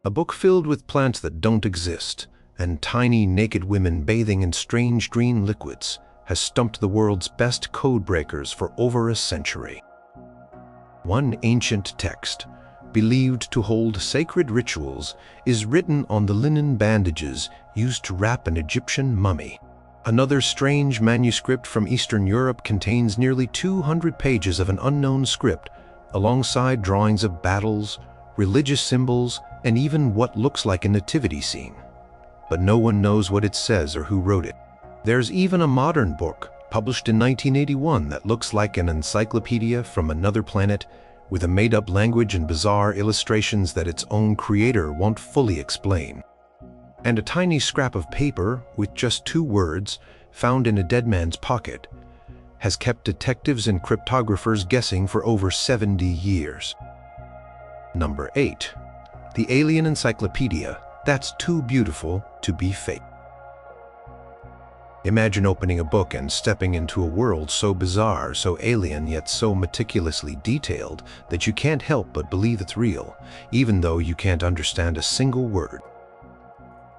A book filled with plants that don't exist and tiny naked women bathing in strange green liquids has stumped the world's best code breakers for over a century. One ancient text, believed to hold sacred rituals, is written on the linen bandages used to wrap an Egyptian mummy. Another strange manuscript from Eastern Europe contains nearly 200 pages of an unknown script, alongside drawings of battles, religious symbols, and even what looks like a nativity scene. But no one knows what it says or who wrote it. There's even a modern book, published in 1981, that looks like an encyclopedia from another planet, with a made-up language and bizarre illustrations that its own creator won't fully explain. And a tiny scrap of paper with just 2 words, found in a dead man's pocket, has kept detectives and cryptographers guessing for over 70 years. Number 8. The Alien Encyclopedia That's Too Beautiful to Be Fake. Imagine opening a book and stepping into a world so bizarre, so alien, yet so meticulously detailed that you can't help but believe it's real, even though you can't understand a single word.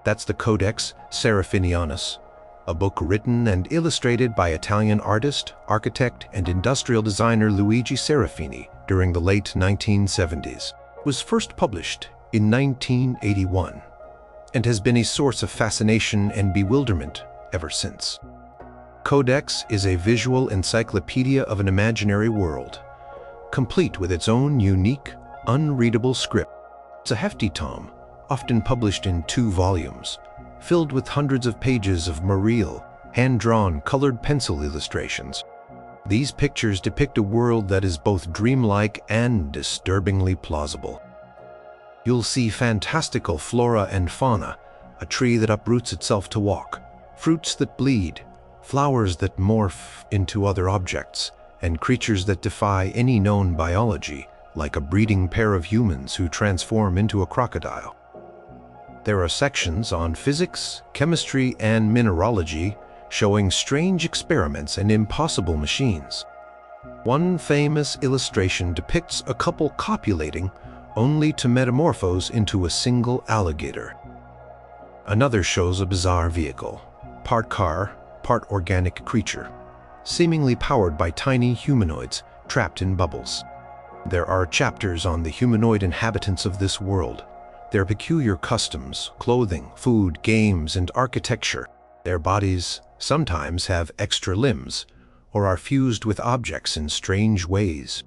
That's the Codex Seraphinianus, a book written and illustrated by Italian artist, architect, and industrial designer Luigi Serafini during the late 1970s. It was first published in 1981 and has been a source of fascination and bewilderment ever since. Codex is a visual encyclopedia of an imaginary world, complete with its own unique, unreadable script. It's a hefty tome, often published in 2 volumes, filled with hundreds of pages of surreal, hand-drawn, colored pencil illustrations. These pictures depict a world that is both dreamlike and disturbingly plausible. You'll see fantastical flora and fauna, a tree that uproots itself to walk, fruits that bleed, flowers that morph into other objects, and creatures that defy any known biology, like a breeding pair of humans who transform into a crocodile. There are sections on physics, chemistry, and mineralogy, showing strange experiments and impossible machines. One famous illustration depicts a couple copulating only to metamorphose into a single alligator. Another shows a bizarre vehicle, part car, part organic creature, seemingly powered by tiny humanoids trapped in bubbles. There are chapters on the humanoid inhabitants of this world, their peculiar customs, clothing, food, games, and architecture. Their bodies sometimes have extra limbs or are fused with objects in strange ways.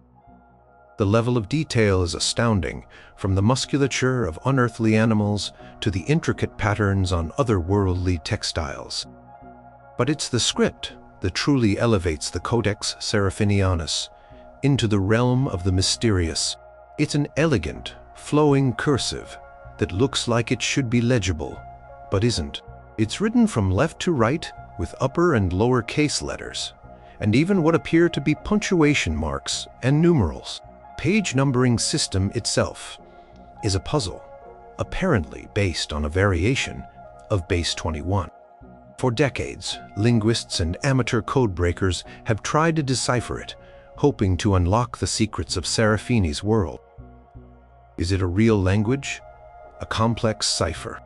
The level of detail is astounding, from the musculature of unearthly animals to the intricate patterns on otherworldly textiles. But it's the script that truly elevates the Codex Seraphinianus into the realm of the mysterious. It's an elegant, flowing cursive that looks like it should be legible, but isn't. It's written from left to right with upper and lower case letters, and even what appear to be punctuation marks and numerals. Page numbering system itself is a puzzle, apparently based on a variation of base 21. For decades, linguists and amateur code breakers have tried to decipher it, hoping to unlock the secrets of Serafini's world. Is it a real language, a complex cipher,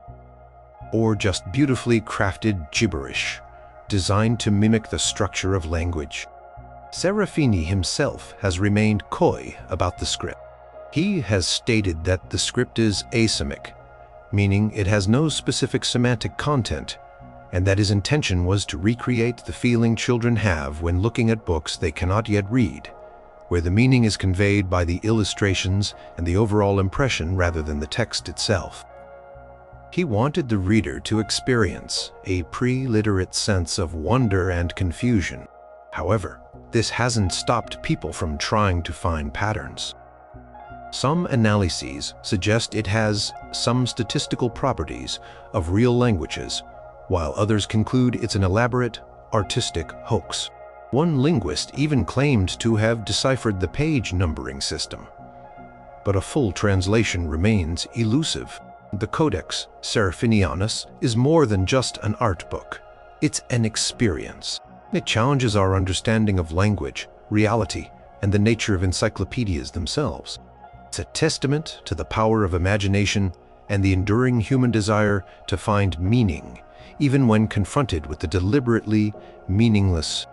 or just beautifully crafted gibberish designed to mimic the structure of language? Serafini himself has remained coy about the script. He has stated that the script is asemic, meaning it has no specific semantic content, and that his intention was to recreate the feeling children have when looking at books they cannot yet read, where the meaning is conveyed by the illustrations and the overall impression rather than the text itself. He wanted the reader to experience a pre-literate sense of wonder and confusion. However, this hasn't stopped people from trying to find patterns. Some analyses suggest it has some statistical properties of real languages, while others conclude it's an elaborate, artistic hoax. One linguist even claimed to have deciphered the page numbering system. But a full translation remains elusive. The Codex Seraphinianus is more than just an art book. It's an experience. It challenges our understanding of language, reality, and the nature of encyclopedias themselves. It's a testament to the power of imagination and the enduring human desire to find meaning, even when confronted with the deliberately meaningless.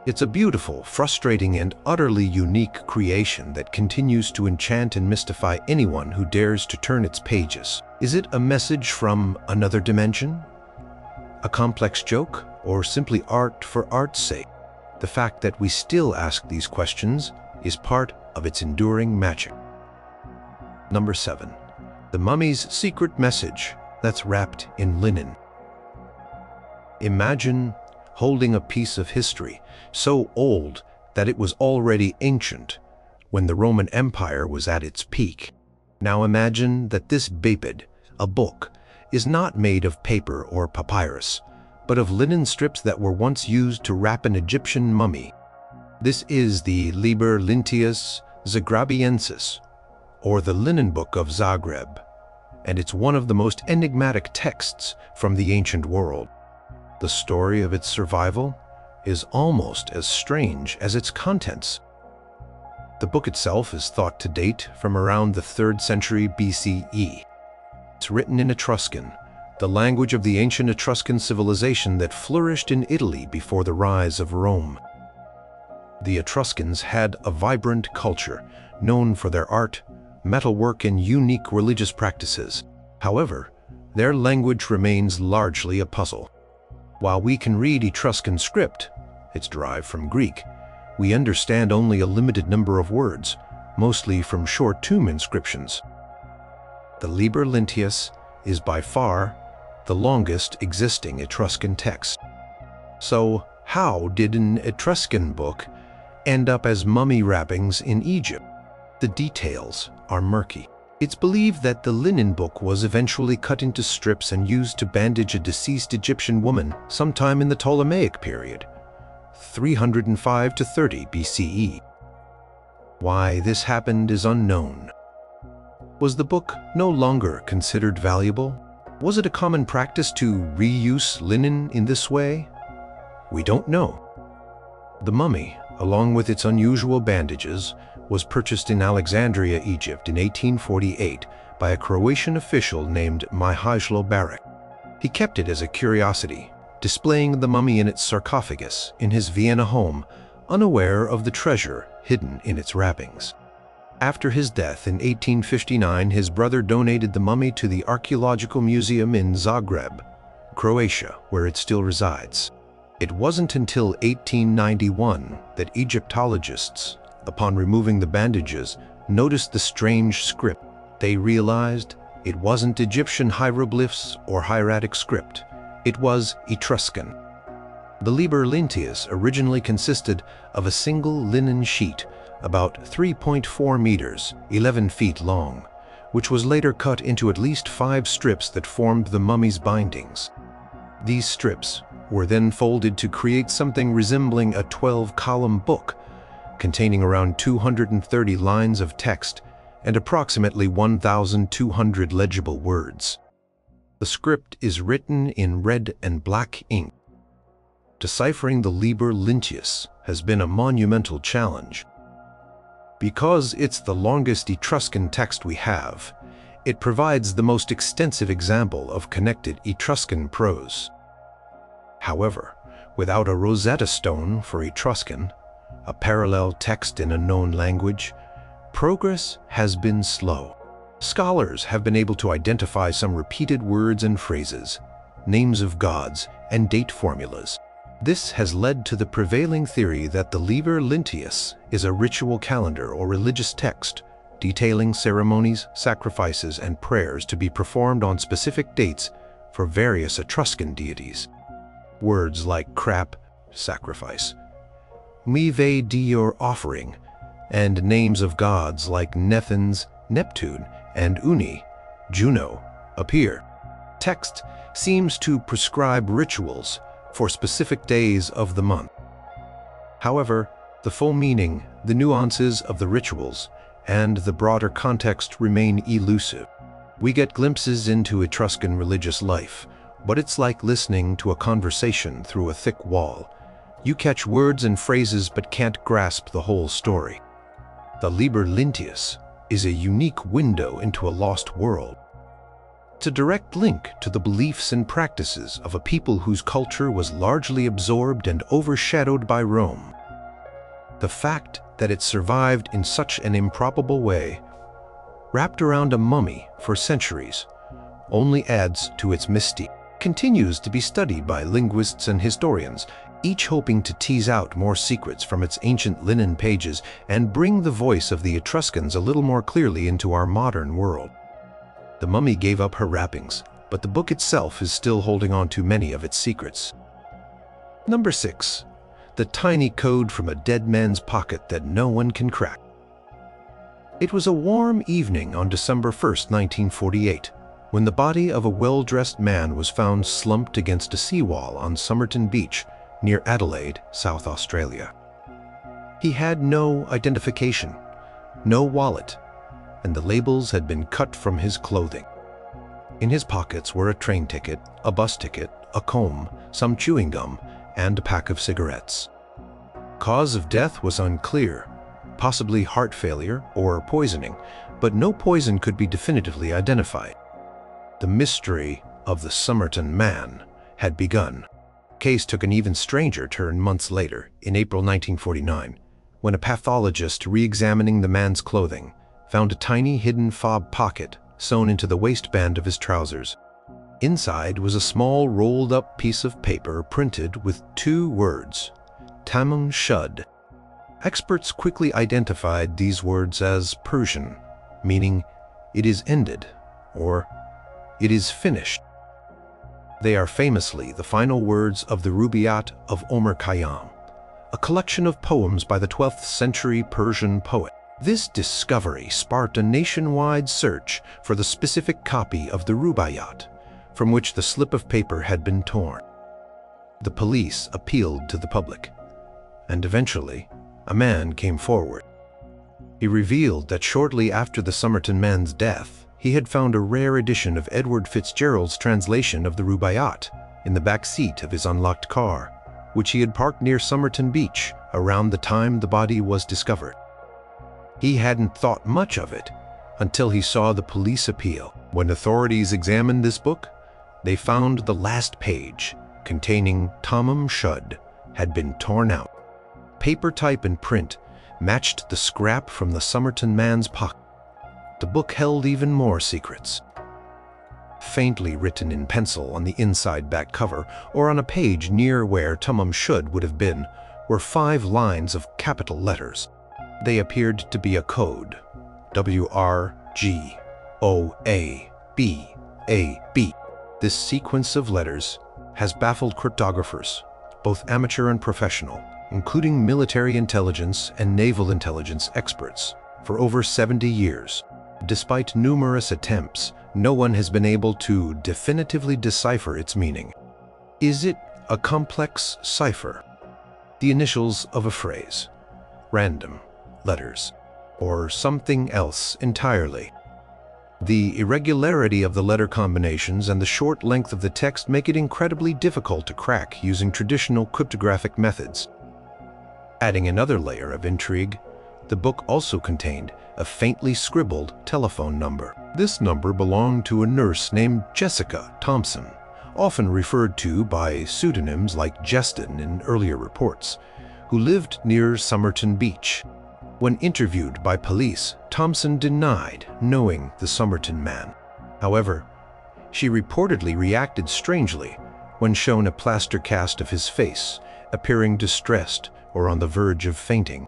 It's a beautiful, frustrating, and utterly unique creation that continues to enchant and mystify anyone who dares to turn its pages. Is it a message from another dimension? A complex joke, or simply art for art's sake? The fact that we still ask these questions is part of its enduring magic. Number 7. The mummy's secret message that's wrapped in linen. Imagine holding a piece of history so old that it was already ancient when the Roman Empire was at its peak. Now imagine that this baped, a book, is not made of paper or papyrus, but of linen strips that were once used to wrap an Egyptian mummy. This is the Liber Linteus Zagrabiensis, or the Linen Book of Zagreb, and it's one of the most enigmatic texts from the ancient world. The story of its survival is almost as strange as its contents. The book itself is thought to date from around the 3rd century BCE. It's written in Etruscan, the language of the ancient Etruscan civilization that flourished in Italy before the rise of Rome. The Etruscans had a vibrant culture, known for their art, metalwork, and unique religious practices. However, their language remains largely a puzzle. While we can read Etruscan script, it's derived from Greek, we understand only a limited number of words, mostly from short tomb inscriptions. The Liber Linteus is by far the longest existing Etruscan text. So, how did an Etruscan book end up as mummy wrappings in Egypt? The details are murky. It's believed that the linen book was eventually cut into strips and used to bandage a deceased Egyptian woman sometime in the Ptolemaic period, 305 to 30 BCE. Why this happened is unknown. Was the book no longer considered valuable? Was it a common practice to reuse linen in this way? We don't know. The mummy, along with its unusual bandages, was purchased in Alexandria, Egypt in 1848 by a Croatian official named Mihajlo Barak. He kept it as a curiosity, displaying the mummy in its sarcophagus in his Vienna home, unaware of the treasure hidden in its wrappings. After his death in 1859, his brother donated the mummy to the Archaeological Museum in Zagreb, Croatia, where it still resides. It wasn't until 1891 that Egyptologists, upon removing the bandages, noticed the strange script. They realized it wasn't Egyptian hieroglyphs or hieratic script. It was Etruscan. The Liber Linteus originally consisted of a single linen sheet about 3.4 meters, 11 feet long, which was later cut into at least 5 strips that formed the mummy's bindings. These strips were then folded to create something resembling a 12-column book, containing around 230 lines of text and approximately 1,200 legible words. The script is written in red and black ink. Deciphering the Liber Linteus has been a monumental challenge. Because it's the longest Etruscan text we have, it provides the most extensive example of connected Etruscan prose. However, without a Rosetta Stone for Etruscan, a parallel text in a known language, progress has been slow. Scholars have been able to identify some repeated words and phrases, names of gods, and date formulas. This has led to the prevailing theory that the Liber Linteus is a ritual calendar or religious text detailing ceremonies, sacrifices, and prayers to be performed on specific dates for various Etruscan deities. Words like crap, sacrifice, mive dior, offering, and names of gods like Nethans, Neptune, and Uni, Juno, appear. Text seems to prescribe rituals for specific days of the month. However, the full meaning, the nuances of the rituals, and the broader context remain elusive. We get glimpses into Etruscan religious life, but it's like listening to a conversation through a thick wall. You catch words and phrases but can't grasp the whole story. The Liber Linteus is a unique window into a lost world. It's a direct link to the beliefs and practices of a people whose culture was largely absorbed and overshadowed by Rome. The fact that it survived in such an improbable way, wrapped around a mummy for centuries, only adds to its mystique. It continues to be studied by linguists and historians, each hoping to tease out more secrets from its ancient linen pages and bring the voice of the Etruscans a little more clearly into our modern world. The mummy gave up her wrappings, but the book itself is still holding on to many of its secrets. Number 6. The tiny code from a dead man's pocket that no one can crack. It was a warm evening on December 1st, 1948, when the body of a well-dressed man was found slumped against a seawall on Somerton Beach, near Adelaide, South Australia. He had no identification, no wallet, and the labels had been cut from his clothing. In his pockets were a train ticket, a bus ticket, a comb, some chewing gum, and a pack of cigarettes. Cause of death was unclear, possibly heart failure or poisoning, but no poison could be definitively identified. The mystery of the Somerton Man had begun. The case took an even stranger turn months later, in April 1949, when a pathologist re-examining the man's clothing found a tiny hidden fob pocket sewn into the waistband of his trousers. Inside was a small rolled-up piece of paper printed with 2 words, Tamám Shud. Experts quickly identified these words as Persian, meaning "it is ended" or "it is finished." They are famously the final words of the Rubaiyat of Omar Khayyam, a collection of poems by the 12th century Persian poet. This discovery sparked a nationwide search for the specific copy of the Rubaiyat, from which the slip of paper had been torn. The police appealed to the public, and eventually, a man came forward. He revealed that shortly after the Somerton man's death, he had found a rare edition of Edward Fitzgerald's translation of the Rubaiyat in the back seat of his unlocked car, which he had parked near Somerton Beach around the time the body was discovered. He hadn't thought much of it until he saw the police appeal. When authorities examined this book, they found the last page, containing Tamám Shud, had been torn out. Paper type and print matched the scrap from the Somerton man's pocket. The book held even more secrets. Faintly written in pencil on the inside back cover, or on a page near where Tamám Shud would have been, were 5 lines of capital letters. They appeared to be a code, WRGOABAB. This sequence of letters has baffled cryptographers, both amateur and professional, including military intelligence and naval intelligence experts, for over 70 years. Despite numerous attempts, no one has been able to definitively decipher its meaning. Is it a complex cipher? The initials of a phrase, random letters, or something else entirely? The irregularity of the letter combinations and the short length of the text make it incredibly difficult to crack using traditional cryptographic methods. Adding another layer of intrigue, the book also contained a faintly scribbled telephone number. This number belonged to a nurse named Jessica Thompson, often referred to by pseudonyms like Jeston in earlier reports, who lived near Somerton Beach. When interviewed by police, Thompson denied knowing the Somerton man. However, she reportedly reacted strangely when shown a plaster cast of his face, appearing distressed or on the verge of fainting.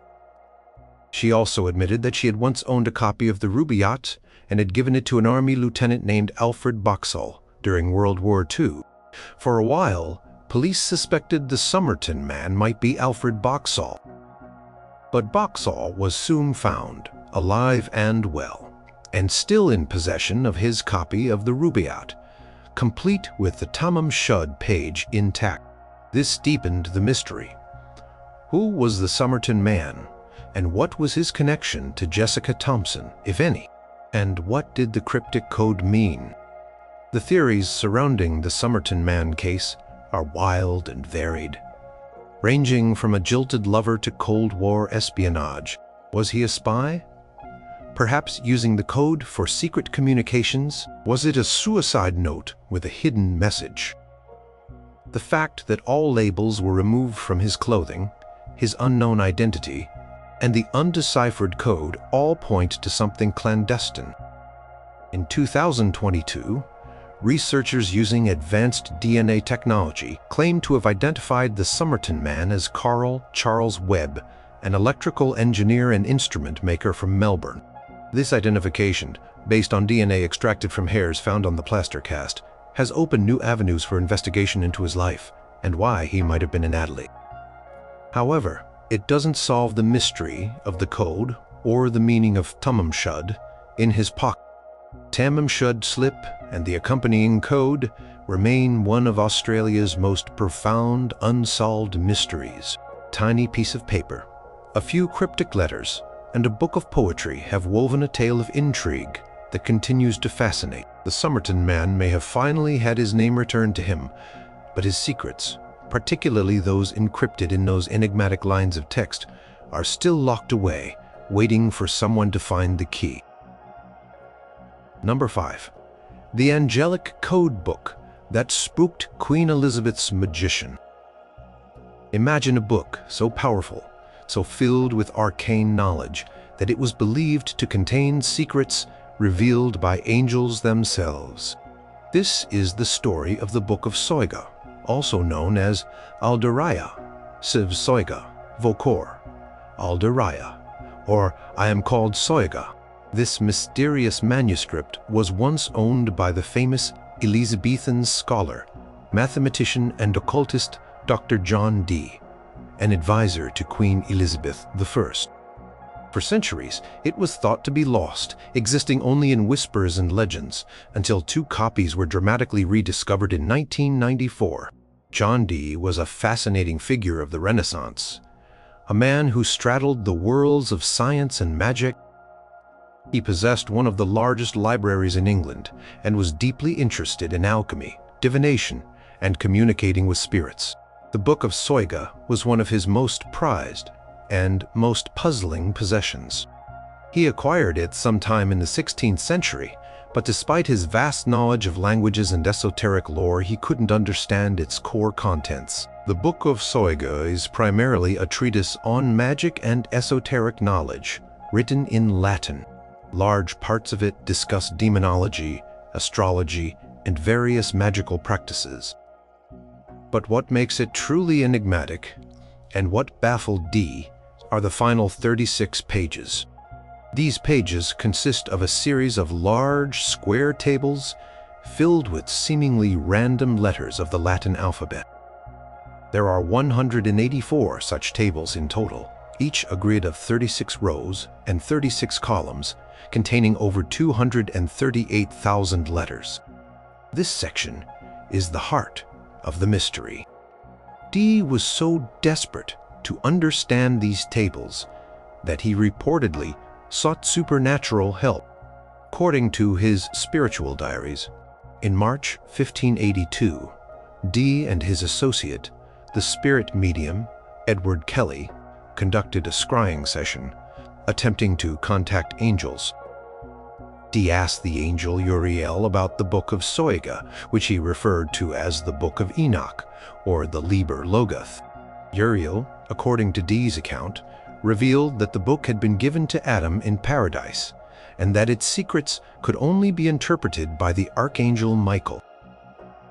She also admitted that she had once owned a copy of the Rubaiyat and had given it to an army lieutenant named Alfred Boxall during World War II. For a while, police suspected the Somerton man might be Alfred Boxall. But Boxall was soon found, alive and well, and still in possession of his copy of the Rubaiyat, complete with the Tamám Shud page intact. This deepened the mystery. Who was the Somerton man, and what was his connection to Jessica Thompson, if any? And what did the cryptic code mean? The theories surrounding the Somerton man case are wild and varied, ranging from a jilted lover to Cold War espionage. Was he a spy? Perhaps using the code for secret communications? Was it a suicide note with a hidden message? The fact that all labels were removed from his clothing, his unknown identity, and the undeciphered code all point to something clandestine. In 2022, researchers using advanced DNA technology claim to have identified the Somerton man as Carl Charles Webb, an electrical engineer and instrument maker from Melbourne. This identification, based on DNA extracted from hairs found on the plaster cast, has opened new avenues for investigation into his life and why he might have been in Adelaide. However, it doesn't solve the mystery of the code or the meaning of Tamám Shud in his pocket. Tamám Shud slip and the accompanying code remain one of Australia's most profound unsolved mysteries. Tiny piece of paper, a few cryptic letters, and a book of poetry have woven a tale of intrigue that continues to fascinate. The Somerton man may have finally had his name returned to him, but his secrets, particularly those encrypted in those enigmatic lines of text, are still locked away, waiting for someone to find the key. Number 5. The Angelic Code Book that spooked Queen Elizabeth's magician. Imagine a book so powerful, so filled with arcane knowledge, that it was believed to contain secrets revealed by angels themselves. This is the story of the Book of Soiga, also known as Alderaya, Siv Soiga, Vokor, Alderaya, or I am called Soiga. This mysterious manuscript was once owned by the famous Elizabethan scholar, mathematician and occultist Dr. John Dee, an advisor to Queen Elizabeth I. For centuries, it was thought to be lost, existing only in whispers and legends, until 2 copies were dramatically rediscovered in 1994. John Dee was a fascinating figure of the Renaissance, a man who straddled the worlds of science and magic. He possessed one of the largest libraries in England and was deeply interested in alchemy, divination, and communicating with spirits. The Book of Soiga was one of his most prized and most puzzling possessions. He acquired it sometime in the 16th century, but despite his vast knowledge of languages and esoteric lore, he couldn't understand its core contents. The Book of Soiga is primarily a treatise on magic and esoteric knowledge, written in Latin. Large parts of it discuss demonology, astrology, and various magical practices. But what makes it truly enigmatic, and what baffled Dee, are the final 36 pages. These pages consist of a series of large square tables filled with seemingly random letters of the Latin alphabet. There are 184 such tables in total, each a grid of 36 rows and 36 columns, containing over 238,000 letters. This section is the heart of the mystery. Dee was so desperate to understand these tables that he reportedly sought supernatural help. According to his spiritual diaries, in March 1582, Dee and his associate, the spirit medium Edward Kelly, conducted a scrying session, attempting to contact angels. Dee asked the angel Uriel about the Book of Soiga, which he referred to as the Book of Enoch, or the Liber Logoth. Uriel, according to Dee's account, revealed that the book had been given to Adam in paradise, and that its secrets could only be interpreted by the archangel Michael.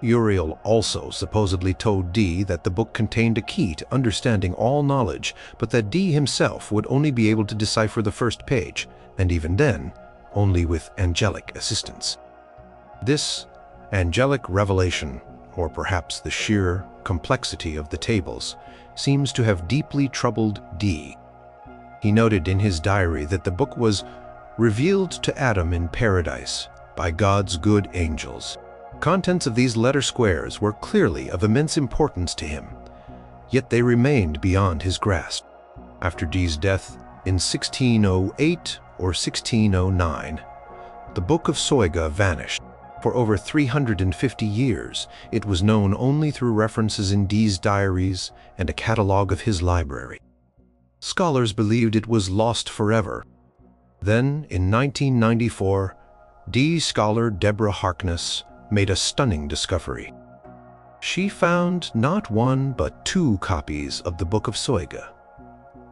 Uriel also supposedly told Dee that the book contained a key to understanding all knowledge, but that Dee himself would only be able to decipher the first page, and even then, only with angelic assistance. This angelic revelation, or perhaps the sheer complexity of the tables, seems to have deeply troubled Dee. He noted in his diary that the book was revealed to Adam in paradise by God's good angels. Contents of these letter squares were clearly of immense importance to him, yet they remained beyond his grasp. After Dee's death in 1608 or 1609, the Book of Soiga vanished. For over 350 years, it was known only through references in Dee's diaries and a catalogue of his library. Scholars believed it was lost forever. Then, in 1994, scholar Deborah Harkness made a stunning discovery. She found not one but two copies of the Book of Soige,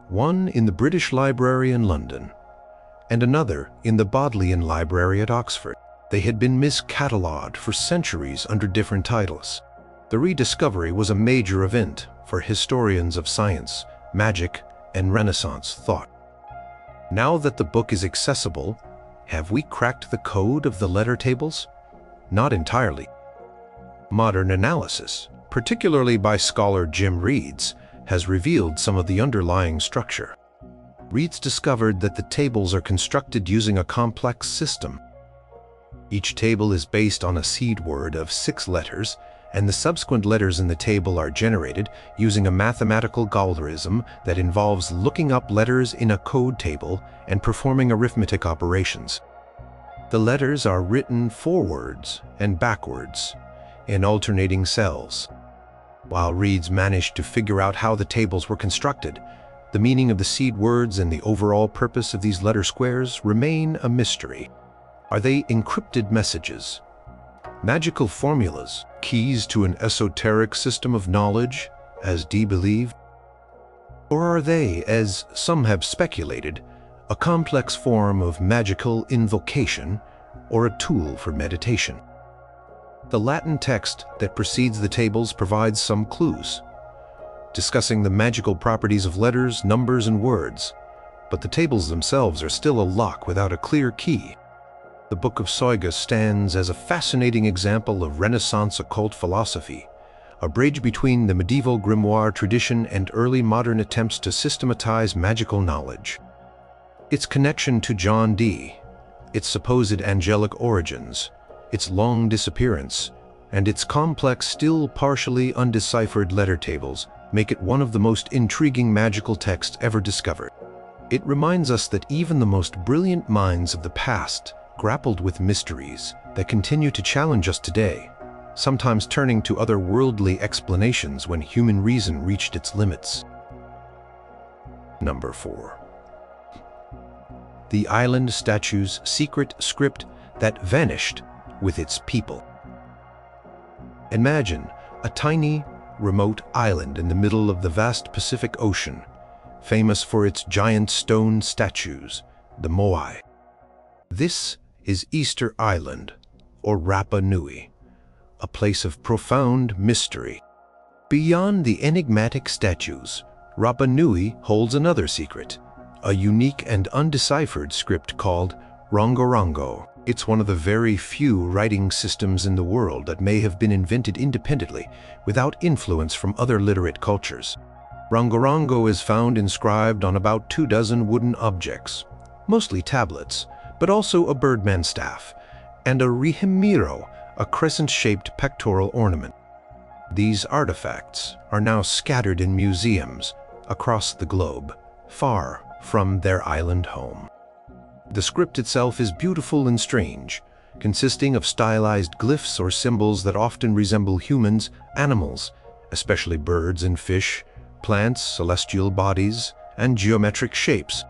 one in the British Library in London, and another in the Bodleian Library at Oxford. They had been miscatalogued for centuries under different titles. The rediscovery was a major event for historians of science, magic, and Renaissance thought. Now that the book is accessible, have we cracked the code of the letter tables? Not entirely. Modern analysis, particularly by scholar Jim Reeds, has revealed some of the underlying structure. Reeds discovered that the tables are constructed using a complex system. Each table is based on a seed word of 6 letters, and the subsequent letters in the table are generated using a mathematical algorithm that involves looking up letters in a code table and performing arithmetic operations. The letters are written forwards and backwards in alternating cells. While Reeds managed to figure out how the tables were constructed, the meaning of the seed words and the overall purpose of these letter squares remain a mystery. Are they encrypted messages, magical formulas, keys to an esoteric system of knowledge, as Dee believed? Or are they, as some have speculated, a complex form of magical invocation or a tool for meditation? The Latin text that precedes the tables provides some clues, discussing the magical properties of letters, numbers, and words, but the tables themselves are still a lock without a clear key. The Book of Soige stands as a fascinating example of Renaissance occult philosophy, a bridge between the medieval grimoire tradition and early modern attempts to systematize magical knowledge. Its connection to John Dee, its supposed angelic origins, its long disappearance, and its complex, still partially undeciphered letter tables make it one of the most intriguing magical texts ever discovered. It reminds us that even the most brilliant minds of the past grappled with mysteries that continue to challenge us today, sometimes turning to otherworldly explanations when human reason reached its limits. Number 4. The island statue's secret script that vanished with its people. Imagine a tiny, remote island in the middle of the vast Pacific Ocean, famous for its giant stone statues, the moai. This is Easter Island, or Rapa Nui, a place of profound mystery. Beyond the enigmatic statues, Rapa Nui holds another secret, a unique and undeciphered script called Rongorongo. It's one of the very few writing systems in the world that may have been invented independently, without influence from other literate cultures. Rongorongo is found inscribed on about 24 wooden objects, mostly tablets, but also a birdman staff, and a rihimiro, a crescent-shaped pectoral ornament. These artifacts are now scattered in museums across the globe, far from their island home. The script itself is beautiful and strange, consisting of stylized glyphs or symbols that often resemble humans, animals, especially birds and fish, plants, celestial bodies, and geometric shapes.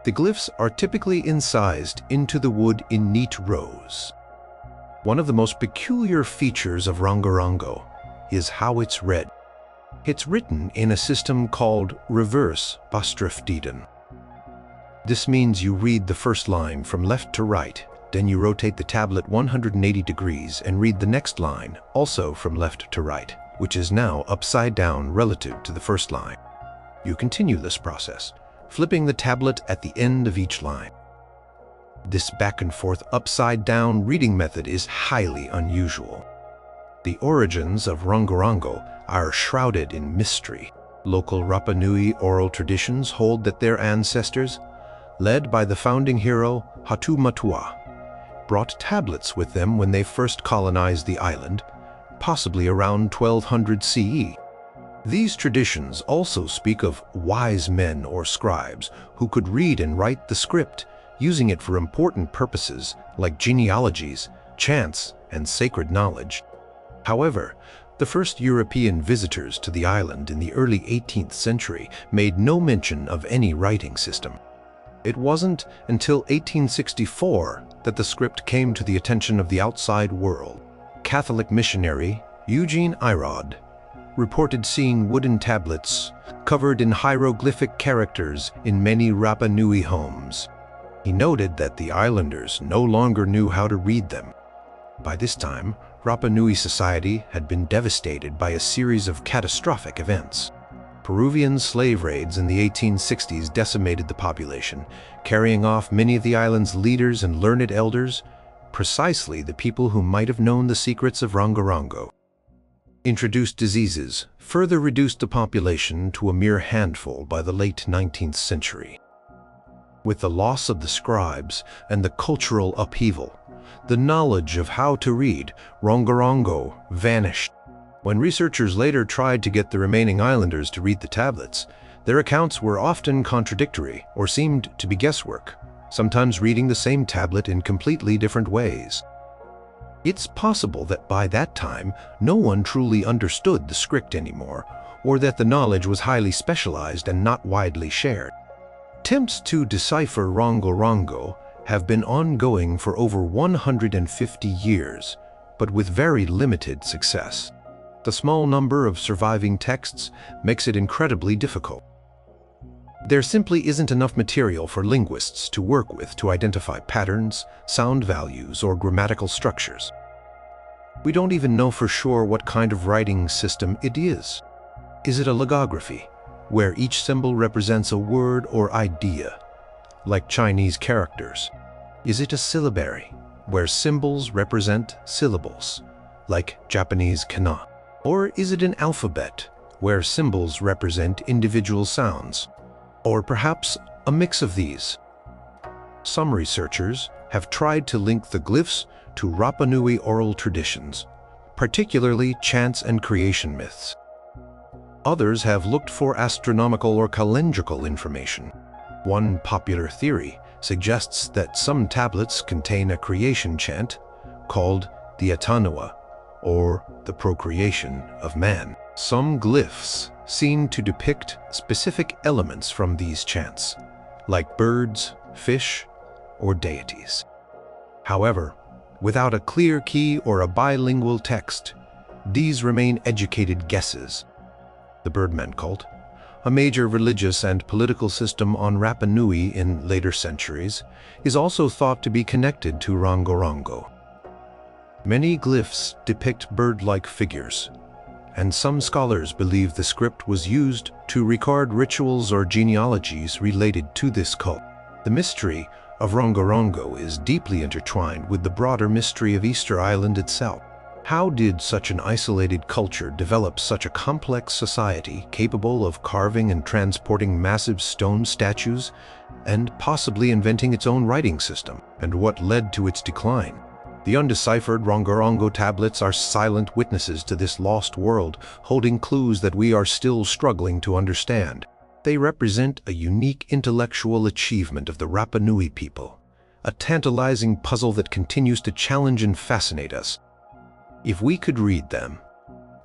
The glyphs are typically incised into the wood in neat rows. One of the most peculiar features of Rongorongo is how it's read. It's written in a system called reverse bastrefdiden. This means you read the first line from left to right, then you rotate the tablet 180 degrees and read the next line, also from left to right, which is now upside down relative to the first line. You continue this process, flipping the tablet at the end of each line. This back and forth upside down reading method is highly unusual. The origins of Rongorongo are shrouded in mystery. Local Rapa Nui oral traditions hold that their ancestors, led by the founding hero Hatumatua, brought tablets with them when they first colonized the island, possibly around 1200 CE. These traditions also speak of wise men or scribes who could read and write the script, using it for important purposes like genealogies, chants, and sacred knowledge. However, the first European visitors to the island in the early 18th century made no mention of any writing system. It wasn't until 1864 that the script came to the attention of the outside world. Catholic missionary Eugene Irod reported seeing wooden tablets covered in hieroglyphic characters in many Rapa Nui homes. He noted that the islanders no longer knew how to read them. By this time, Rapa Nui society had been devastated by a series of catastrophic events. Peruvian slave raids in the 1860s decimated the population, carrying off many of the island's leaders and learned elders, precisely the people who might have known the secrets of Rongorongo. Introduced diseases further reduced the population to a mere handful by the late 19th century. With the loss of the scribes and the cultural upheaval, the knowledge of how to read Rongorongo vanished. When researchers later tried to get the remaining islanders to read the tablets, their accounts were often contradictory or seemed to be guesswork, sometimes reading the same tablet in completely different ways. It's possible that by that time, no one truly understood the script anymore, or that the knowledge was highly specialized and not widely shared. Attempts to decipher Rongorongo have been ongoing for over 150 years, but with very limited success. The small number of surviving texts makes it incredibly difficult. There simply isn't enough material for linguists to work with to identify patterns, sound values, or grammatical structures. We don't even know for sure what kind of writing system it is. Is it a logography, where each symbol represents a word or idea, like Chinese characters? Is it a syllabary, where symbols represent syllables, like Japanese kana? Or is it an alphabet, where symbols represent individual sounds? Or perhaps a mix of these? Some researchers have tried to link the glyphs to Rapa Nui oral traditions, particularly chants and creation myths. Others have looked for astronomical or calendrical information. One popular theory suggests that some tablets contain a creation chant called the Atanua, or the procreation of man. Some glyphs seem to depict specific elements from these chants, like birds, fish, or deities. However, without a clear key or a bilingual text, these remain educated guesses. The Birdman cult, a major religious and political system on Rapa Nui in later centuries, is also thought to be connected to Rongorongo. Many glyphs depict bird-like figures, and some scholars believe the script was used to record rituals or genealogies related to this cult. The mystery of Rongorongo is deeply intertwined with the broader mystery of Easter Island itself. How did such an isolated culture develop such a complex society capable of carving and transporting massive stone statues and possibly inventing its own writing system? And what led to its decline? The undeciphered Rongorongo tablets are silent witnesses to this lost world, holding clues that we are still struggling to understand. They represent a unique intellectual achievement of the Rapa Nui people, a tantalizing puzzle that continues to challenge and fascinate us. If we could read them,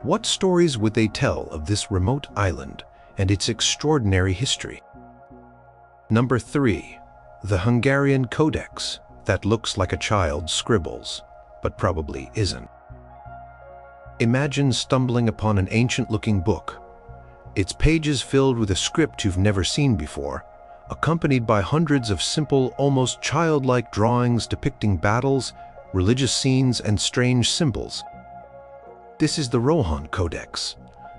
what stories would they tell of this remote island and its extraordinary history? Number 3. The Hungarian Codex, that looks like a child scribbles, but probably isn't. Imagine stumbling upon an ancient-looking book, its pages filled with a script you've never seen before, accompanied by hundreds of simple, almost childlike drawings depicting battles, religious scenes, and strange symbols. This is the Rohan Codex,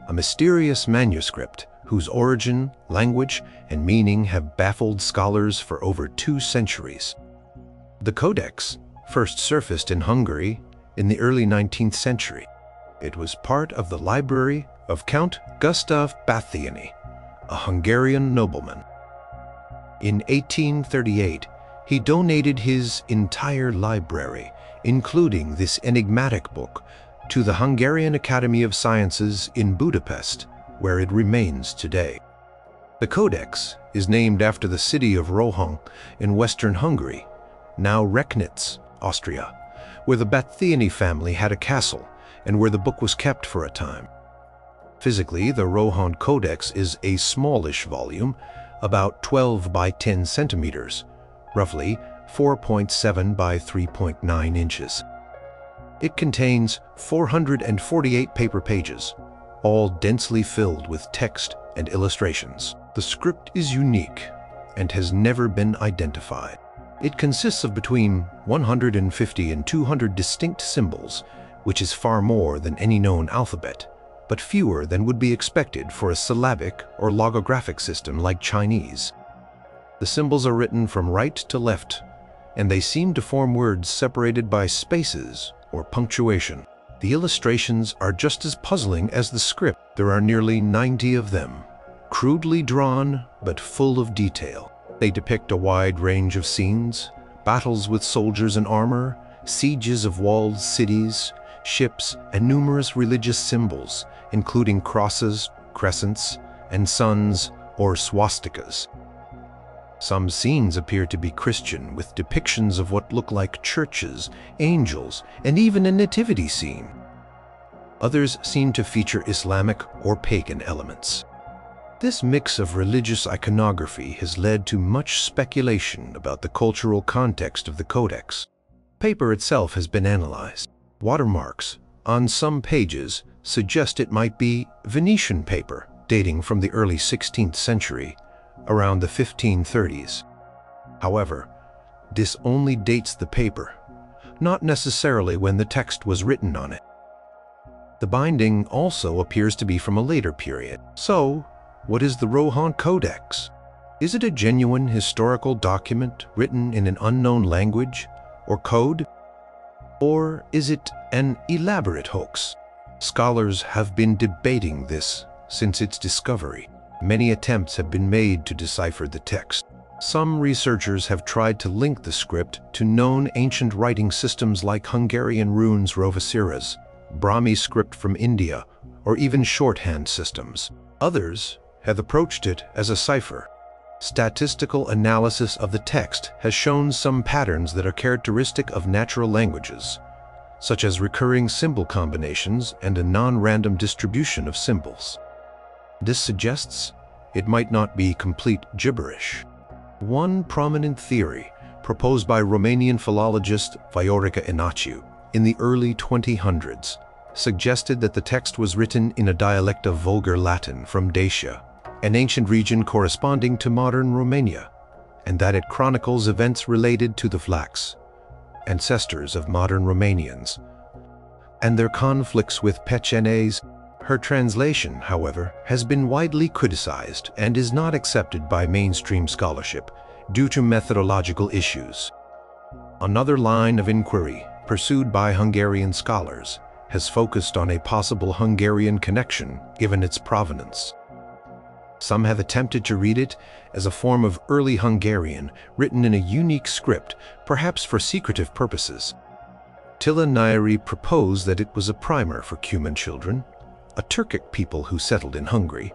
a mysterious manuscript whose origin, language, and meaning have baffled scholars for over 2 centuries. The Codex first surfaced in Hungary in the early 19th century. It was part of the library of Count Gustav Batthyány, a Hungarian nobleman. In 1838, he donated his entire library, including this enigmatic book, to the Hungarian Academy of Sciences in Budapest, where it remains today. The Codex is named after the city of Rohan in western Hungary, now Recknitz, Austria, where the Batthyány family had a castle and where the book was kept for a time. Physically, the Rohan Codex is a smallish volume, about 12 by 10 centimeters, roughly 4.7 by 3.9 inches. It contains 448 paper pages, all densely filled with text and illustrations. The script is unique and has never been identified. It consists of between 150 and 200 distinct symbols, which is far more than any known alphabet, but fewer than would be expected for a syllabic or logographic system like Chinese. The symbols are written from right to left, and they seem to form words separated by spaces or punctuation. The illustrations are just as puzzling as the script. There are nearly 90 of them, crudely drawn but full of detail. They depict a wide range of scenes, battles with soldiers in armor, sieges of walled cities, ships, and numerous religious symbols, including crosses, crescents, and suns or swastikas. Some scenes appear to be Christian, with depictions of what look like churches, angels, and even a nativity scene. Others seem to feature Islamic or pagan elements. This mix of religious iconography has led to much speculation about the cultural context of the codex. Paper itself has been analyzed. Watermarks on some pages suggest it might be Venetian paper, dating from the early 16th century, around the 1530s. However, this only dates the paper, not necessarily when the text was written on it. The binding also appears to be from a later period. So, what is the Rohan Codex? Is it a genuine historical document written in an unknown language or code? Or is it an elaborate hoax? Scholars have been debating this since its discovery. Many attempts have been made to decipher the text. Some researchers have tried to link the script to known ancient writing systems like Hungarian runes Rovasiras, Brahmi script from India, or even shorthand systems. Others have approached it as a cipher. Statistical analysis of the text has shown some patterns that are characteristic of natural languages, such as recurring symbol combinations and a non-random distribution of symbols. This suggests it might not be complete gibberish. One prominent theory, proposed by Romanian philologist Viorica Enaciu in the early 2000s, suggested that the text was written in a dialect of Vulgar Latin from Dacia, an ancient region corresponding to modern Romania, and that it chronicles events related to the Vlachs, ancestors of modern Romanians, and their conflicts with Pechenes. Her translation, however, has been widely criticized and is not accepted by mainstream scholarship due to methodological issues. Another line of inquiry pursued by Hungarian scholars has focused on a possible Hungarian connection given its provenance. Some have attempted to read it as a form of early Hungarian written in a unique script, perhaps for secretive purposes. Tilla Nyeri proposed that it was a primer for Cuman children, a Turkic people who settled in Hungary,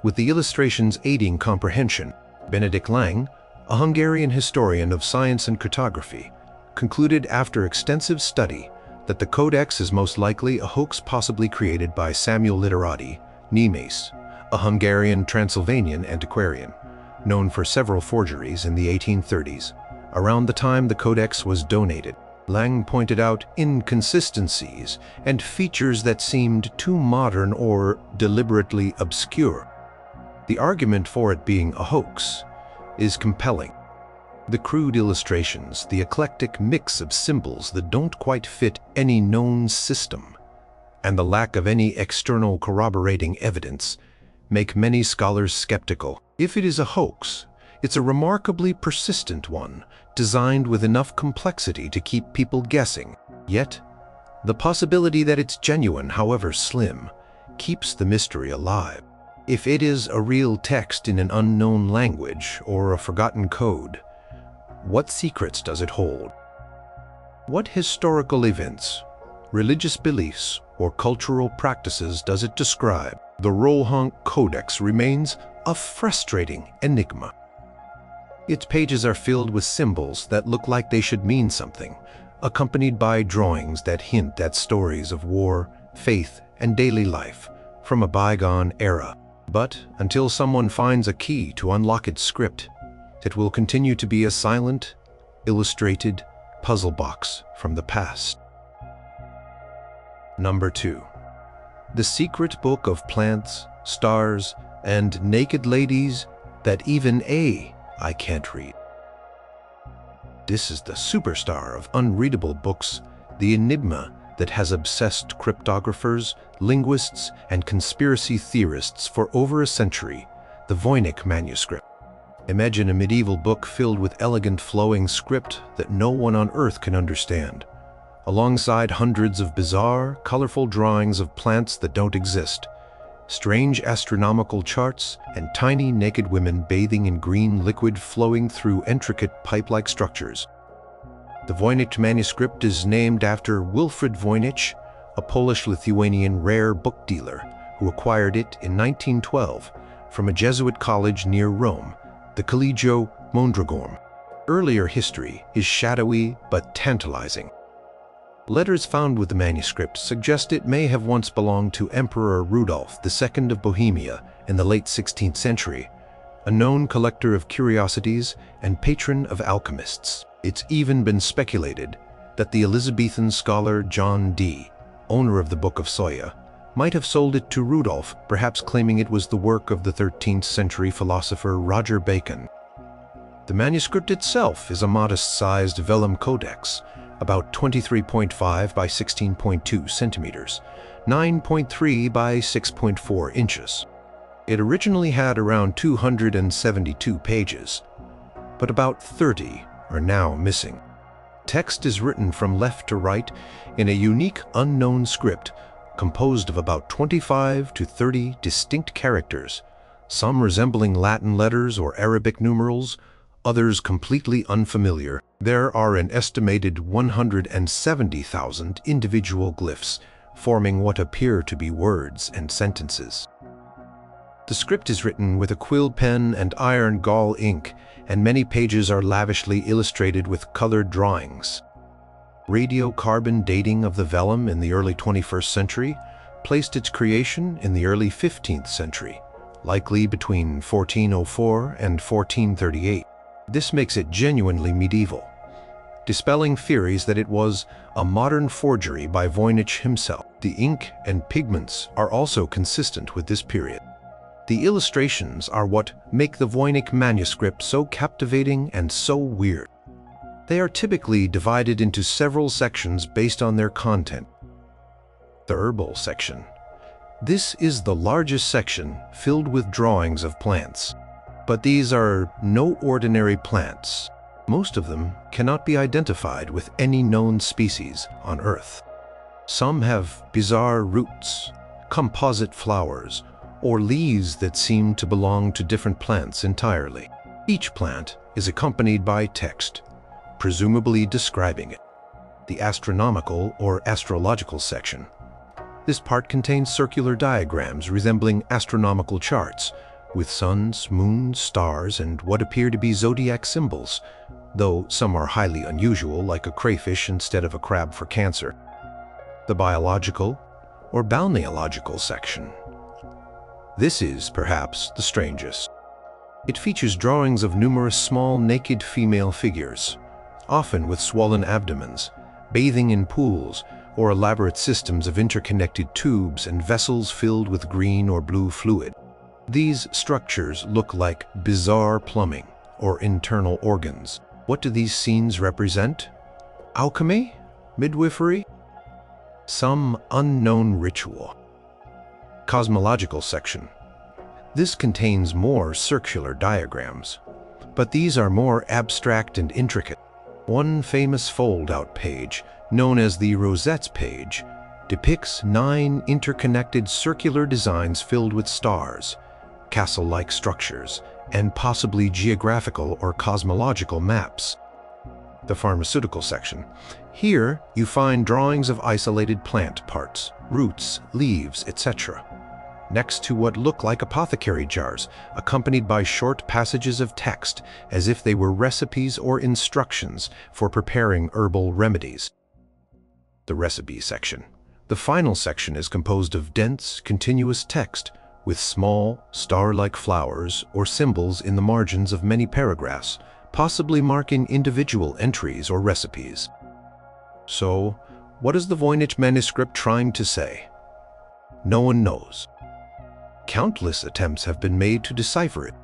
with the illustrations aiding comprehension. Benedict Lang, a Hungarian historian of science and cartography, concluded after extensive study that the codex is most likely a hoax possibly created by Samuel Literati, Nemes, a Hungarian Transylvanian antiquarian, known for several forgeries in the 1830s, around the time the codex was donated. Lang pointed out inconsistencies and features that seemed too modern or deliberately obscure. The argument for it being a hoax is compelling. The crude illustrations, the eclectic mix of symbols that don't quite fit any known system, and the lack of any external corroborating evidence make many scholars skeptical. If it is a hoax, it's a remarkably persistent one, designed with enough complexity to keep people guessing. Yet, the possibility that it's genuine, however slim, keeps the mystery alive. If it is a real text in an unknown language or a forgotten code, what secrets does it hold? What historical events, religious beliefs, or cultural practices does it describe? The Rohan Codex remains a frustrating enigma. Its pages are filled with symbols that look like they should mean something, accompanied by drawings that hint at stories of war, faith, and daily life from a bygone era. But until someone finds a key to unlock its script, it will continue to be a silent, illustrated puzzle box from the past. Number 2. The secret book of plants, stars, and naked ladies that even I can't read. This is the superstar of unreadable books, the enigma that has obsessed cryptographers, linguists, and conspiracy theorists for over a century, the Voynich manuscript. Imagine a medieval book filled with elegant flowing script that no one on earth can understand, alongside hundreds of bizarre, colorful drawings of plants that don't exist, strange astronomical charts, and tiny naked women bathing in green liquid flowing through intricate pipe-like structures. The Voynich manuscript is named after Wilfrid Voynich, a Polish-Lithuanian rare book dealer who acquired it in 1912 from a Jesuit college near Rome, the Collegio Mondragone. Earlier history is shadowy but tantalizing. Letters found with the manuscript suggest it may have once belonged to Emperor Rudolf II of Bohemia in the late 16th century, a known collector of curiosities and patron of alchemists. It's even been speculated that the Elizabethan scholar John Dee, owner of the Book of Soya, might have sold it to Rudolf, perhaps claiming it was the work of the 13th century philosopher Roger Bacon. The manuscript itself is a modest-sized vellum codex, about 23.5 by 16.2 centimeters, 9.3 by 6.4 inches. It originally had around 272 pages, but about 30 are now missing. Text is written from left to right in a unique unknown script composed of about 25 to 30 distinct characters, some resembling Latin letters or Arabic numerals, others completely unfamiliar. There are an estimated 170,000 individual glyphs forming what appear to be words and sentences. The script is written with a quill pen and iron gall ink, and many pages are lavishly illustrated with colored drawings. Radiocarbon dating of the vellum in the early 21st century placed its creation in the early 15th century, likely between 1404 and 1438. This makes it genuinely medieval, dispelling theories that it was a modern forgery by Voynich himself. The ink and pigments are also consistent with this period. The illustrations are what make the Voynich manuscript so captivating and so weird. They are typically divided into several sections based on their content. The herbal section. This is the largest section, filled with drawings of plants. But these are no ordinary plants. Most of them cannot be identified with any known species on Earth. Some have bizarre roots, composite flowers, or leaves that seem to belong to different plants entirely. Each plant is accompanied by text, presumably describing it. The astronomical or astrological section. This part contains circular diagrams resembling astronomical charts, with suns, moons, stars, and what appear to be zodiac symbols, though some are highly unusual, like a crayfish instead of a crab for Cancer. The biological or balneological section. This is, perhaps, the strangest. It features drawings of numerous small, naked female figures, often with swollen abdomens, bathing in pools, or elaborate systems of interconnected tubes and vessels filled with green or blue fluid. These structures look like bizarre plumbing or internal organs. What do these scenes represent? Alchemy? Midwifery? Some unknown ritual. Cosmological section. This contains more circular diagrams, but these are more abstract and intricate. One famous fold-out page, known as the Rosettes page, depicts 9 interconnected circular designs filled with stars, castle-like structures, and possibly geographical or cosmological maps. The pharmaceutical section. Here you find drawings of isolated plant parts, roots, leaves, etc., next to what look like apothecary jars, accompanied by short passages of text as if they were recipes or instructions for preparing herbal remedies. The recipe section. The final section is composed of dense, continuous text, with small, star-like flowers or symbols in the margins of many paragraphs, possibly marking individual entries or recipes. So, what is the Voynich manuscript trying to say? No one knows. Countless attempts have been made to decipher it.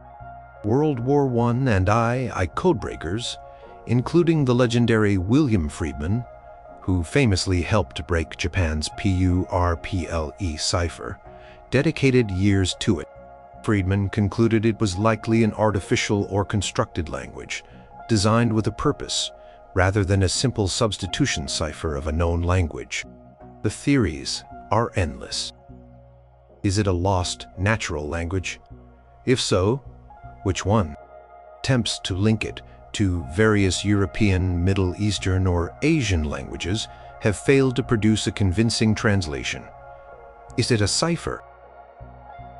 World War I and I codebreakers, including the legendary William Friedman, who famously helped break Japan's PURPLE cipher, dedicated years to it. Friedman concluded it was likely an artificial or constructed language, designed with a purpose, rather than a simple substitution cipher of a known language. The theories are endless. Is it a lost natural language? If so, which one? Attempts to link it to various European, Middle Eastern, or Asian languages have failed to produce a convincing translation. Is it a cipher?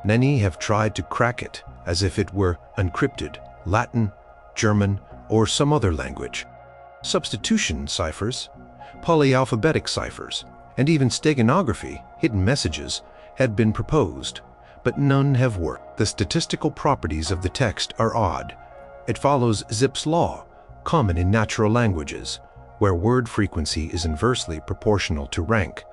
Many have tried to crack it as if it were encrypted, Latin, German, or some other language. Substitution ciphers, polyalphabetic ciphers, and even steganography, hidden messages, had been proposed, but none have worked. The statistical properties of the text are odd. It follows Zipf's law, common in natural languages, where word frequency is inversely proportional to rank.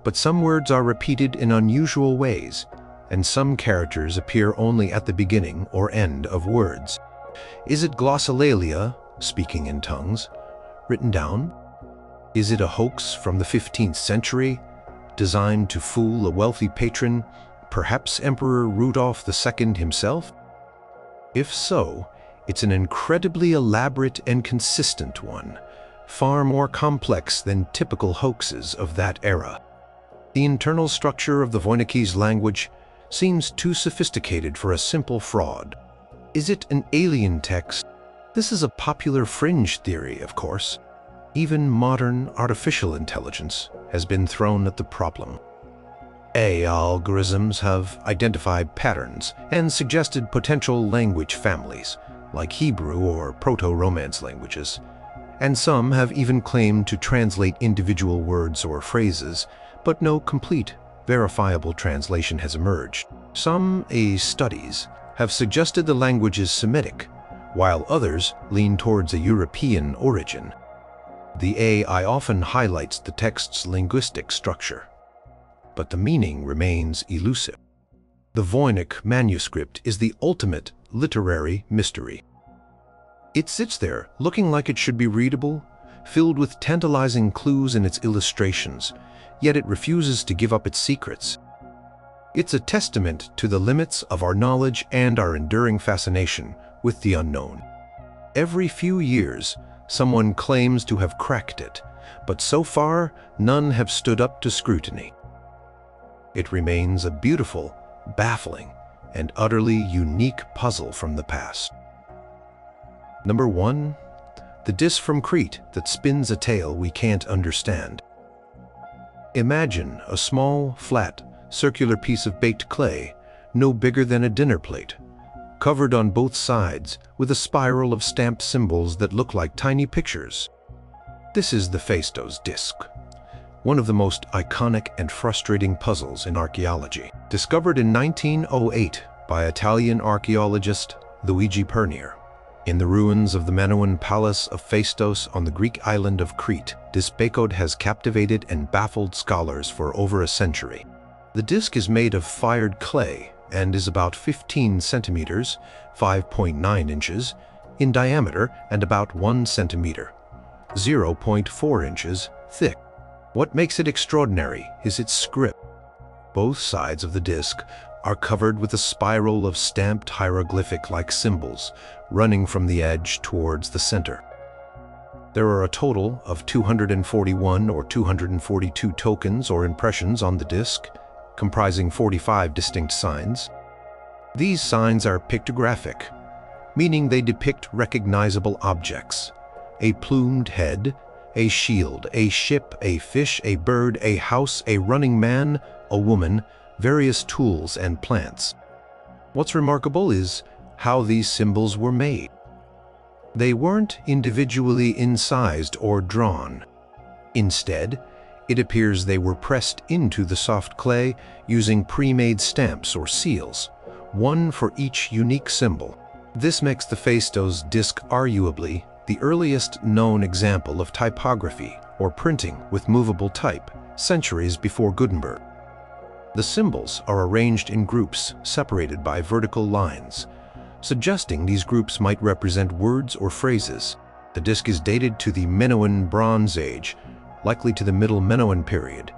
But some words are repeated in unusual ways, and some characters appear only at the beginning or end of words. Is it glossolalia, speaking in tongues, written down? Is it a hoax from the 15th century, designed to fool a wealthy patron, perhaps Emperor Rudolph II himself? If so, it's an incredibly elaborate and consistent one, far more complex than typical hoaxes of that era. The internal structure of the Voynichese language seems too sophisticated for a simple fraud. Is it an alien text? This is a popular fringe theory, of course. Even modern artificial intelligence has been thrown at the problem. AI algorithms have identified patterns and suggested potential language families, like Hebrew or Proto-Romance languages, and some have even claimed to translate individual words or phrases, but no complete, verifiable translation has emerged. Some studies have suggested the language is Semitic, while others lean towards a European origin. The AI often highlights the text's linguistic structure, but the meaning remains elusive. The Voynich manuscript is the ultimate literary mystery. It sits there, looking like it should be readable, filled with tantalizing clues in its illustrations, yet it refuses to give up its secrets. It's a testament to the limits of our knowledge and our enduring fascination with the unknown. Every few years, someone claims to have cracked it, but so far, none have stood up to scrutiny. It remains a beautiful, baffling, and utterly unique puzzle from the past. Number 1. The disc from Crete that spins a tale we can't understand. Imagine a small, flat, circular piece of baked clay, no bigger than a dinner plate, covered on both sides with a spiral of stamped symbols that look like tiny pictures. This is the Phaistos disc, one of the most iconic and frustrating puzzles in archaeology. Discovered in 1908 by Italian archaeologist Luigi Pernier. In the ruins of the Minoan palace of Phaistos on the Greek island of Crete, this bakode has captivated and baffled scholars for over a century. The disc is made of fired clay and is about 15 centimeters, 5.9 inches, in diameter and about 1 centimeter, 0.4 inches, thick. What makes it extraordinary is its script. Both sides of the disc are covered with a spiral of stamped hieroglyphic-like symbols running from the edge towards the center. There are a total of 241 or 242 tokens or impressions on the disc, comprising 45 distinct signs. These signs are pictographic, meaning they depict recognizable objects: a plumed head, a shield, a ship, a fish, a bird, a house, a running man, a woman, various tools and plants. What's remarkable is how these symbols were made. They weren't individually incised or drawn. Instead, It appears they were pressed into the soft clay using pre-made stamps or seals, one for each unique symbol. This makes the Phaistos disc arguably the earliest known example of typography or printing with movable type, centuries before Gutenberg. The symbols are arranged in groups separated by vertical lines, suggesting these groups might represent words or phrases. The disc is dated to the Minoan Bronze Age, likely to the Middle Minoan period,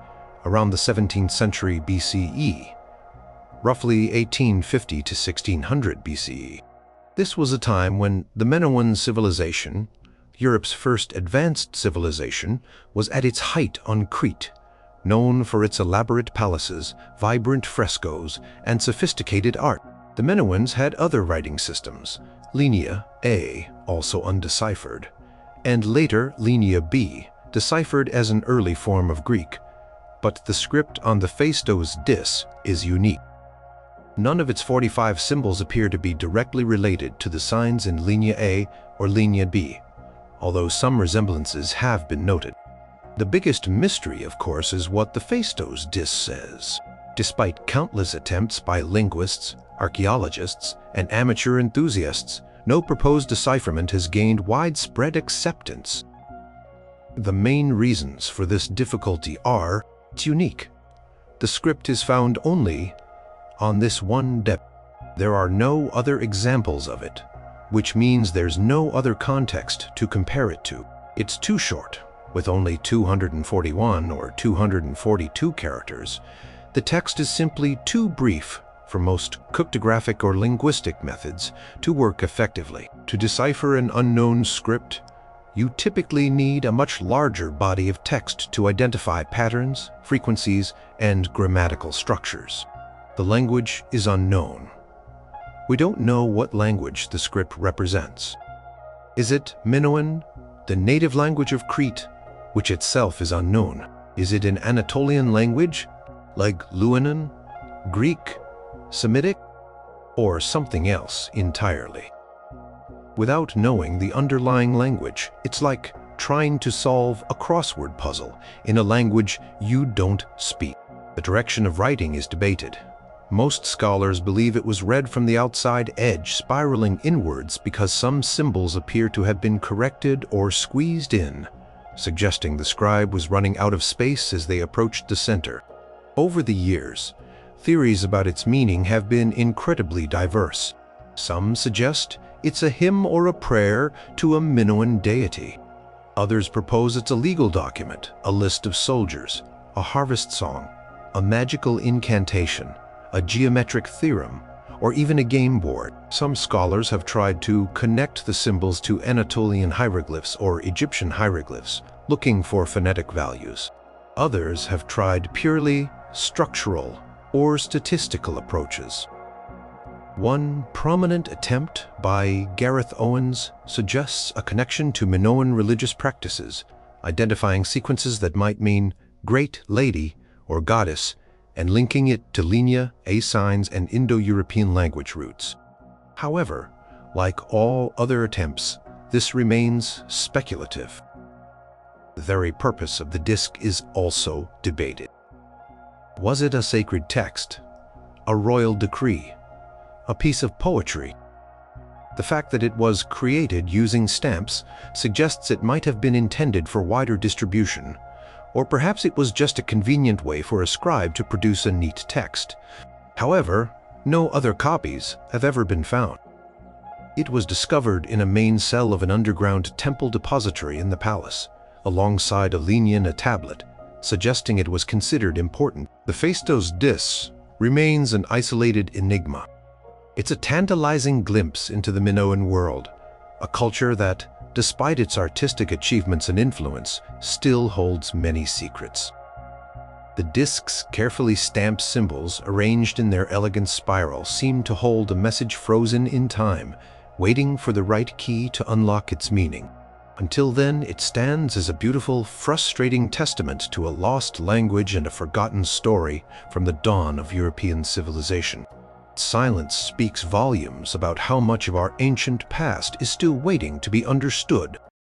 around the 17th century BCE, roughly 1850 to 1600 BCE. This was a time when the Minoan civilization, Europe's first advanced civilization, was at its height on Crete, known for its elaborate palaces, vibrant frescoes, and sophisticated art. The Minoans had other writing systems, Linear A, also undeciphered, and later Linear B, deciphered as an early form of Greek, but the script on the Phaistos dis is unique. None of its 45 symbols appear to be directly related to the signs in Linear A or Linear B, although some resemblances have been noted. The biggest mystery, of course, is what the Phaistos dis says. Despite countless attempts by linguists, archaeologists, and amateur enthusiasts, no proposed decipherment has gained widespread acceptance. The main reasons for this difficulty are: it's unique. The script is found only on this one depth. There are no other examples of it, which means there's no other context to compare it to. It's too short, with only 241 or 242 characters. The text is simply too brief for most cryptographic or linguistic methods to work effectively. To decipher an unknown script, you typically need a much larger body of text to identify patterns, frequencies, and grammatical structures. The language is unknown. We don't know what language the script represents. Is it Minoan, the native language of Crete, which itself is unknown? Is it an Anatolian language, like Luwian, Greek, Semitic, or something else entirely? Without knowing the underlying language, it's like trying to solve a crossword puzzle in a language you don't speak. The direction of writing is debated. Most scholars believe it was read from the outside edge, spiraling inwards because some symbols appear to have been corrected or squeezed in, suggesting the scribe was running out of space as they approached the center. Over the years, theories about its meaning have been incredibly diverse. Some suggest it's a hymn or a prayer to a Minoan deity. Others propose it's a legal document, a list of soldiers, a harvest song, a magical incantation, a geometric theorem, or even a game board. Some scholars have tried to connect the symbols to Anatolian hieroglyphs or Egyptian hieroglyphs, looking for phonetic values. Others have tried purely structural or statistical approaches. One prominent attempt by Gareth Owens suggests a connection to Minoan religious practices, identifying sequences that might mean great lady or goddess, and linking it to Linear, A signs, and Indo-European language roots. However, like all other attempts, this remains speculative. The very purpose of the disc is also debated. Was it a sacred text, a royal decree, a piece of poetry? The fact that it was created using stamps suggests it might have been intended for wider distribution, or perhaps it was just a convenient way for a scribe to produce a neat text. However, no other copies have ever been found. It was discovered in a main cell of an underground temple depository in the palace, alongside a Linean tablet, suggesting it was considered important. The Phaistos dis remains an isolated enigma. It's a tantalizing glimpse into the Minoan world, a culture that, despite its artistic achievements and influence, still holds many secrets. The disc's carefully stamped symbols, arranged in their elegant spiral, seem to hold a message frozen in time, waiting for the right key to unlock its meaning. Until then, it stands as a beautiful, frustrating testament to a lost language and a forgotten story from the dawn of European civilization. Silence speaks volumes about how much of our ancient past is still waiting to be understood.